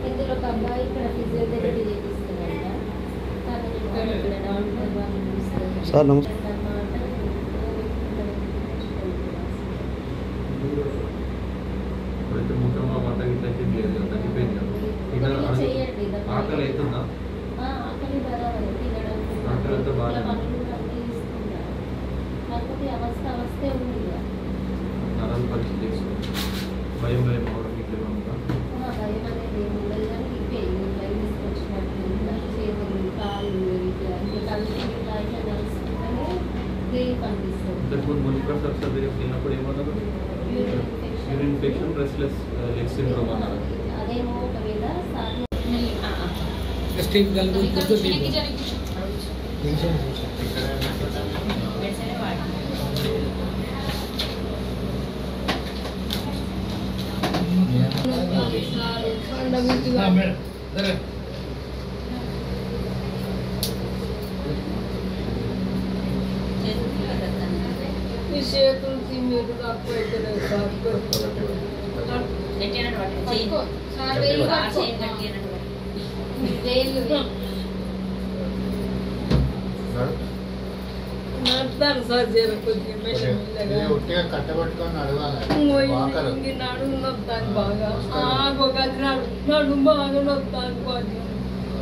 ఇందులో ఒక అబ్బాయి ఇక్కడ ఫిజియోథెరపీ చేపిస్తున్నారంట. ఇక్కడ డాక్టర్ వాళ్ళు సార్ నమస్తే. ఆకలి అవుతుందా? ఆకలి బరాబర్ తినడం ఆకలితో బాగా కాకపోతే అవస్థే ఉంది. నరాలు పరీక్ష చేసుకోండి. భయం భయం అవడం మీకు ఏమన్నా? భయం అనేది ఏమి ఉండదు, కానీ ఇవే భయం తీసుకొచ్చినట్టు చేతులు కాళ్ళు ఇట్లా ఇంకా కలిసి ఇట్లా ఇట్లా నడుస్తుంటేనే రిలీఫ్ అనిపిస్తుంది. ఇంతకుముందు మునిపర్ సబ్సర్జరీ తిన్నప్పుడు ఏమన్నారు? Urine infection, restless leg syndrome అన్నారు. అదేమో ఒకవేళ కట్టబట్టుకొని నడవాలి. నడుము నొప్పాను బాగా, నడుము బాగా నొప్పాను,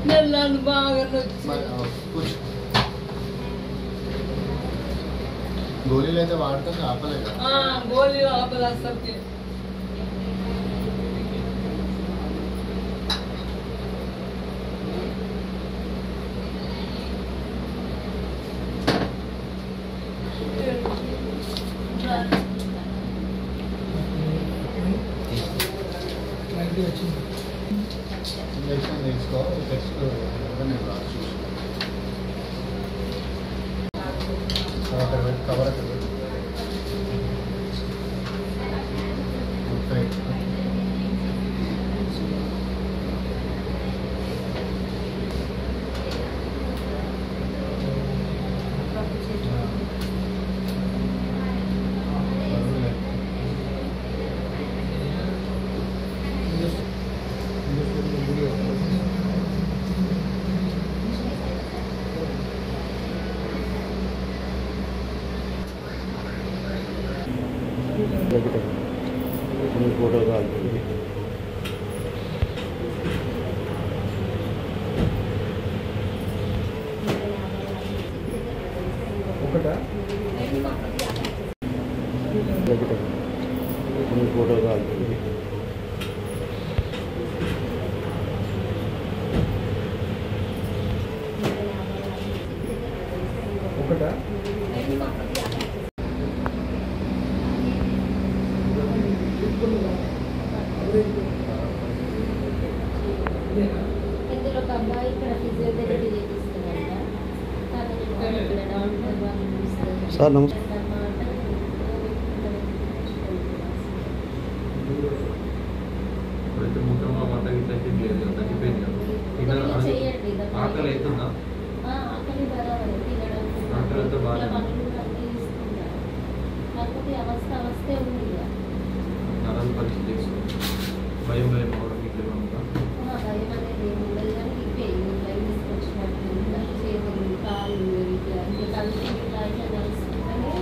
నెల్లాను బాగా నొచ్చి. గోళీలు అయితే వాడుతుంది, ఆపలేదు. గోళీలు ఆపలు అసలు. ఇంజక్షన్ తీసుకో, టెస్ట్ నేను రాసి కవర్ అక్కడ ఫోటో కాదు. ఒకటా ఫోటో కాదు. ఒకటా ఇందులో ఒక అబ్బాయి ఇక్కడ ఫిజియోథెరపీ చేపిస్తున్నారంట. ఇక్కడ డాక్టర్ వాళ్ళు సార్ నమస్తే. ఇప్పుడైతే ముఖ్యంగా మాట గిట్ల తగ్గిపోయింది కదా. ఆకలి అవుతుందా? ఆకలి బరాబర్ తినడం ఆకలితో బాగా కాకపోతే అవస్థే ఉంది. నరాలు పరీక్ష చేసుకోండి. భయం భయం అవడం మీకు ఏమన్నా? భయం అనేది ఏమి ఉండదు, కానీ ఇవే భయం తీసుకొచ్చినట్టు చేతులు కాళ్ళు ఇట్లా ఇంకా కలిసి ఇట్లా ఇట్లా నడుస్తుంటేనే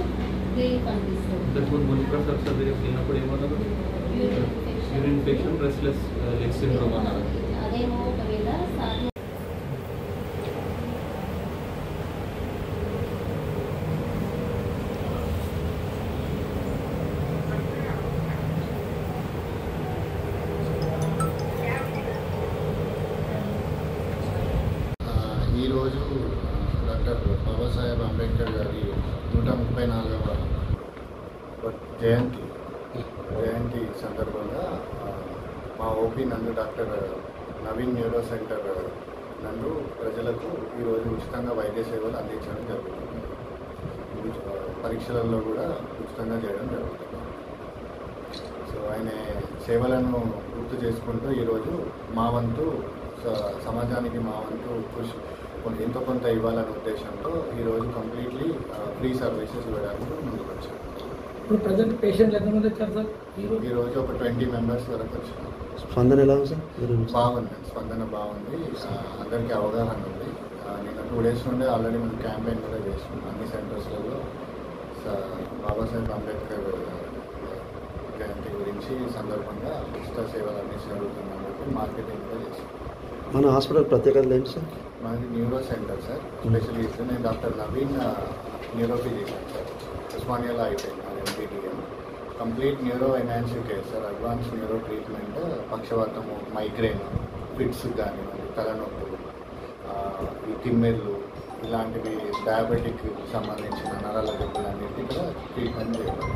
రిలీఫ్ అనిపిస్తుంది. ఇంతకుముందు మునిపర్ సబ్సర్జరీ తిన్నప్పుడు ఏమన్నారు? Urine infection, restless leg syndrome అన్నారు. అదేమో ఒకవేళ ఈరోజు డాక్టర్ బాబాసాహెబ్ అంబేద్కర్ గారి 134వ జయంతి సందర్భంగా మా ఓపీ నందు డాక్టర్ నవీన్ న్యూరో సెంటర్ నందు ప్రజలకు ఈరోజు ఉచితంగా వైద్య సేవలు అందించడం జరుగుతుంది. పరీక్షలలో కూడా ఉచితంగా చేయడం జరుగుతుంది. సో ఆయన సేవలను గుర్తు చేసుకుంటూ ఈరోజు మా వంతు సమాజానికి మా వంతు కృషి ఎంతో కొంత ఇవ్వాలనే ఉద్దేశంతో ఈరోజు కంప్లీట్లీ ఫ్రీ సర్వీసెస్ ఇవ్వడానికి ముందుకు వచ్చాము. ఇప్పుడు ప్రజెంట్ పేషెంట్లు ఎంతమంది వచ్చారు సార్ ఈరోజు ఒక 20 మెంబర్స్ వరకు వచ్చినారు. స్పందన ఎలా ఉంది సార్? బాగుంది, స్పందన బాగుంది, అందరికీ అవగాహన ఉంది. నేను 2 days నుండే ఆల్రెడీ మేము క్యాంపెయిన్ కూడా చేస్తున్నాం అన్ని సెంటర్స్లలో. బాబాసాహెబ్ అంబేద్కర్ జయంతి గురించి సందర్భంగా ఉచిత సేవలు అన్ని జరుగుతున్నాం కాబట్టి మార్కెటింగ్ కూడా చేస్తున్నాం. మన హాస్పిటల్ ప్రత్యేకత ఏంటి సార్? మాది న్యూరో సెంటర్ సార్, స్పెషలిస్ట్. నేను డాక్టర్ నవీన్ న్యూరోపీ చేశాను సార్, ఉస్మానియాలో అయిపోయింది MPTM. Complete neuro intensive care sir, advance neuro treatment, పక్షవాతము, మైగ్రేన్, ఫిట్స్ కానివ్వండి, తలనొప్పులు, ఈ తిమ్మెర్లు, ఇలాంటివి డయాబెటిక్ సంబంధించిన నరాల జబ్బులన్నింటినీ కూడా ట్రీట్మెంట్ చేయడం.